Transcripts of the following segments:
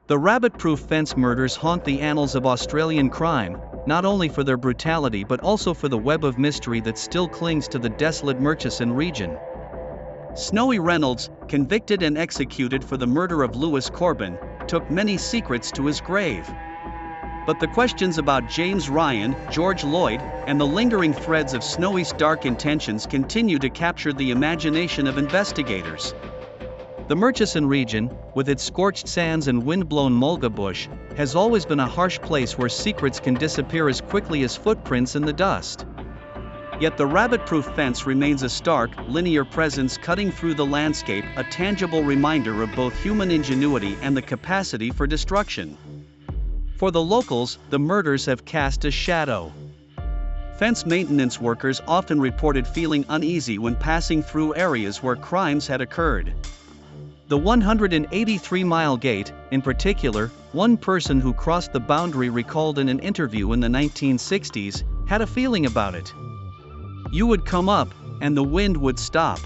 The rabbit-proof fence murders haunt the annals of Australian crime, not only for their brutality but also for the web of mystery that still clings to the desolate Murchison region. Snowy Reynolds, convicted and executed for the murder of Louis Corbin, took many secrets to his grave. But the questions about James Ryan, George Lloyd, and the lingering threads of Snowy's dark intentions continue to capture the imagination of investigators. The Murchison region, with its scorched sands and wind-blown mulga bush, has always been a harsh place where secrets can disappear as quickly as footprints in the dust. Yet the rabbit-proof fence remains a stark, linear presence cutting through the landscape, a tangible reminder of both human ingenuity and the capacity for destruction. For the locals, the murders have cast a shadow. Fence maintenance workers often reported feeling uneasy when passing through areas where crimes had occurred. The 183-mile gate, in particular, one person who crossed the boundary recalled in an interview in the 1960s, had a feeling about it. You would come up, and the wind would stop.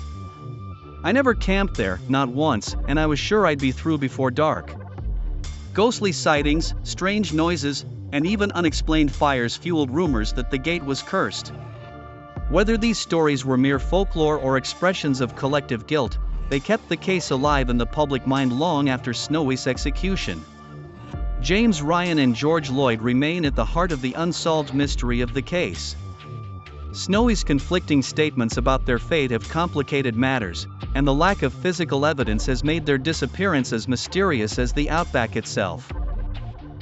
I never camped there, not once, and I was sure I'd be through before dark. Ghostly sightings, strange noises, and even unexplained fires fueled rumors that the gate was cursed. Whether these stories were mere folklore or expressions of collective guilt, they kept the case alive in the public mind long after Snowy's execution. James Ryan and George Lloyd remain at the heart of the unsolved mystery of the case. Snowy's conflicting statements about their fate have complicated matters, and the lack of physical evidence has made their disappearance as mysterious as the Outback itself.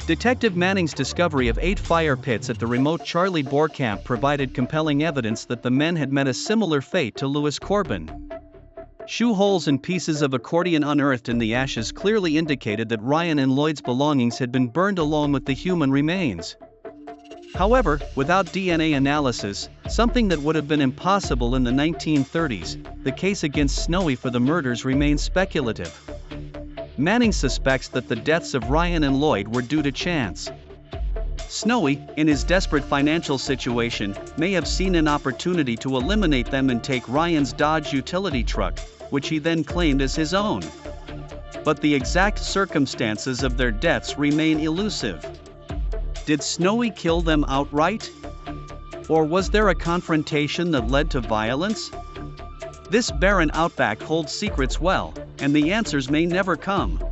Detective Manning's discovery of 8 fire pits at the remote Charlie Boer camp provided compelling evidence that the men had met a similar fate to Louis Corbin. Shoe holes and pieces of accordion unearthed in the ashes clearly indicated that Ryan and Lloyd's belongings had been burned along with the human remains. However, without DNA analysis, something that would have been impossible in the 1930s, the case against Snowy for the murders remains speculative. Manning suspects that the deaths of Ryan and Lloyd were due to chance. Snowy, in his desperate financial situation, may have seen an opportunity to eliminate them and take Ryan's Dodge utility truck, which he then claimed as his own. But the exact circumstances of their deaths remain elusive. Did Snowy kill them outright? Or was there a confrontation that led to violence? This barren outback holds secrets well, and the answers may never come.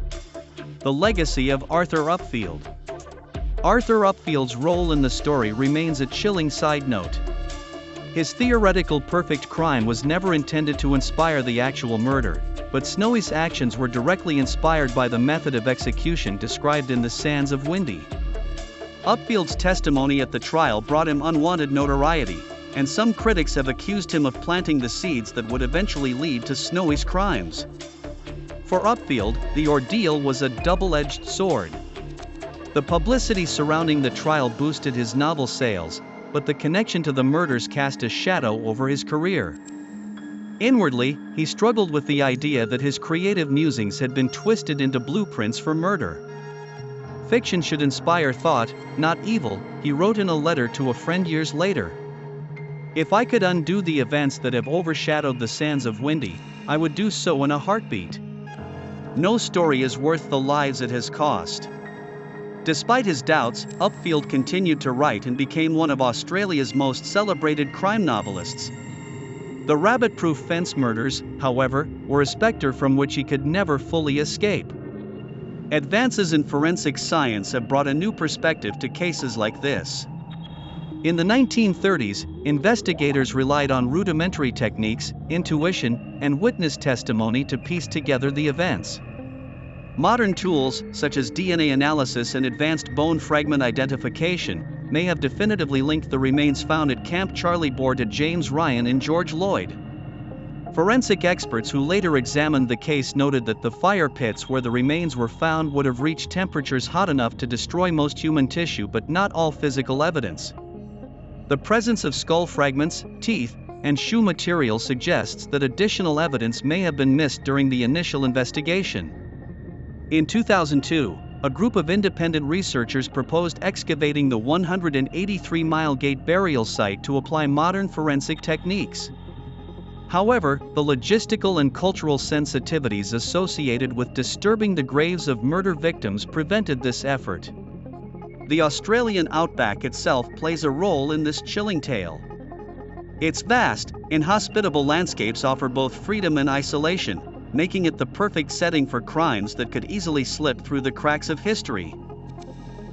The legacy of Arthur Upfield. Arthur Upfield's role in the story remains a chilling side note. His theoretical perfect crime was never intended to inspire the actual murder, but Snowy's actions were directly inspired by the method of execution described in The Sands of Windy. Upfield's testimony at the trial brought him unwanted notoriety, and some critics have accused him of planting the seeds that would eventually lead to Snowy's crimes. For Upfield, the ordeal was a double-edged sword. The publicity surrounding the trial boosted his novel sales, but the connection to the murders cast a shadow over his career. Inwardly, he struggled with the idea that his creative musings had been twisted into blueprints for murder. Fiction should inspire thought, not evil, he wrote in a letter to a friend years later. If I could undo the events that have overshadowed the Sands of Windy, I would do so in a heartbeat. No story is worth the lives it has cost. Despite his doubts, Upfield continued to write and became one of Australia's most celebrated crime novelists. The rabbit-proof fence murders, however, were a specter from which he could never fully escape. Advances in forensic science have brought a new perspective to cases like this. In the 1930s, investigators relied on rudimentary techniques, intuition, and witness testimony to piece together the events. Modern tools, such as DNA analysis and advanced bone fragment identification, may have definitively linked the remains found at Camp Charlie Boer to James Ryan and George Lloyd. Forensic experts who later examined the case noted that the fire pits where the remains were found would have reached temperatures hot enough to destroy most human tissue but not all physical evidence. The presence of skull fragments, teeth, and shoe material suggests that additional evidence may have been missed during the initial investigation. In 2002, a group of independent researchers proposed excavating the 183-mile gate burial site to apply modern forensic techniques. However, the logistical and cultural sensitivities associated with disturbing the graves of murder victims prevented this effort. The Australian outback itself plays a role in this chilling tale. Its vast, inhospitable landscapes offer both freedom and isolation, making it the perfect setting for crimes that could easily slip through the cracks of history.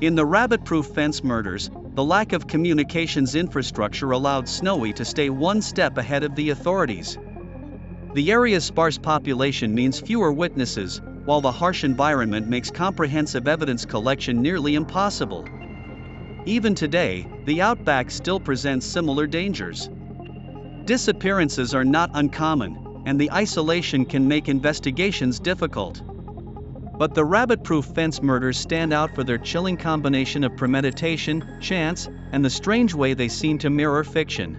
In the rabbit-proof fence murders, the lack of communications infrastructure allowed Snowy to stay one step ahead of the authorities. The area's sparse population means fewer witnesses, while the harsh environment makes comprehensive evidence collection nearly impossible. Even today, the outback still presents similar dangers. Disappearances are not uncommon, and the isolation can make investigations difficult. But the rabbit-proof fence murders stand out for their chilling combination of premeditation, chance, and the strange way they seem to mirror fiction.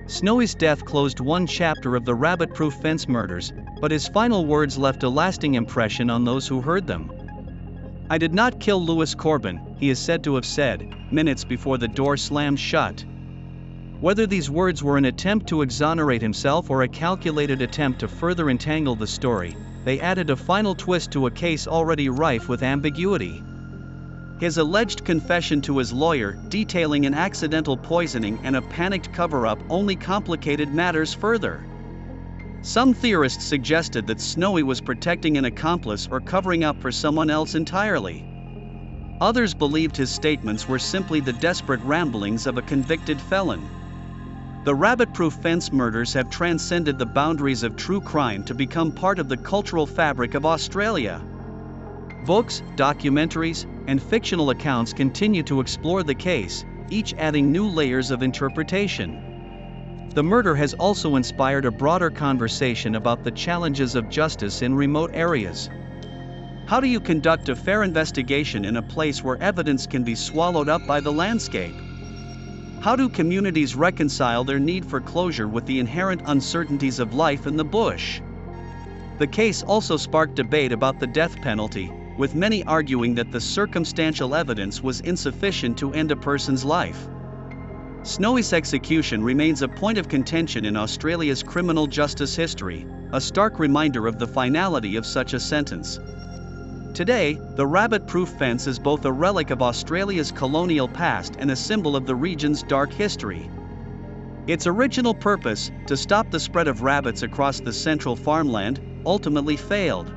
Snowy's death closed one chapter of the rabbit-proof fence murders, but his final words left a lasting impression on those who heard them. "I did not kill Louis Corbin," he is said to have said, minutes before the door slammed shut. Whether these words were an attempt to exonerate himself or a calculated attempt to further entangle the story, they added a final twist to a case already rife with ambiguity. His alleged confession to his lawyer, detailing an accidental poisoning and a panicked cover-up, only complicated matters further. Some theorists suggested that Snowy was protecting an accomplice or covering up for someone else entirely. Others believed his statements were simply the desperate ramblings of a convicted felon. The rabbit-proof fence murders have transcended the boundaries of true crime to become part of the cultural fabric of Australia. Books, documentaries, and fictional accounts continue to explore the case, each adding new layers of interpretation. The murder has also inspired a broader conversation about the challenges of justice in remote areas. How do you conduct a fair investigation in a place where evidence can be swallowed up by the landscape? How do communities reconcile their need for closure with the inherent uncertainties of life in the bush? The case also sparked debate about the death penalty, with many arguing that the circumstantial evidence was insufficient to end a person's life. Snowy's execution remains a point of contention in Australia's criminal justice history, a stark reminder of the finality of such a sentence. Today, the rabbit-proof fence is both a relic of Australia's colonial past and a symbol of the region's dark history. Its original purpose, to stop the spread of rabbits across the central farmland, ultimately failed.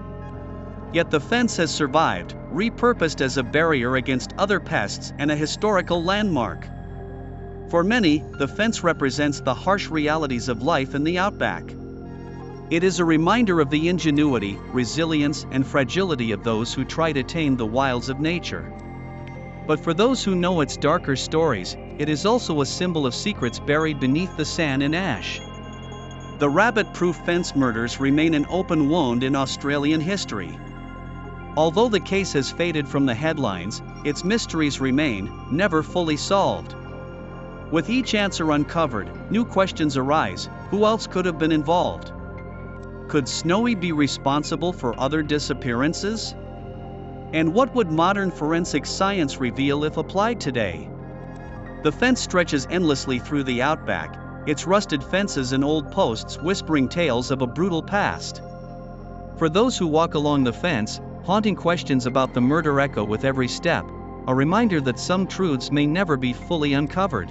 Yet the fence has survived, repurposed as a barrier against other pests and a historical landmark. For many, the fence represents the harsh realities of life in the outback. It is a reminder of the ingenuity, resilience, and fragility of those who try to tame the wilds of nature. But for those who know its darker stories, it is also a symbol of secrets buried beneath the sand and ash. The rabbit-proof fence murders remain an open wound in Australian history. Although the case has faded from the headlines, its mysteries remain, never fully solved. With each answer uncovered, new questions arise. Who else could have been involved? Could Snowy be responsible for other disappearances? And what would modern forensic science reveal if applied today? The fence stretches endlessly through the outback, its rusted fences and old posts whispering tales of a brutal past. For those who walk along the fence, haunting questions about the murder echo with every step, a reminder that some truths may never be fully uncovered.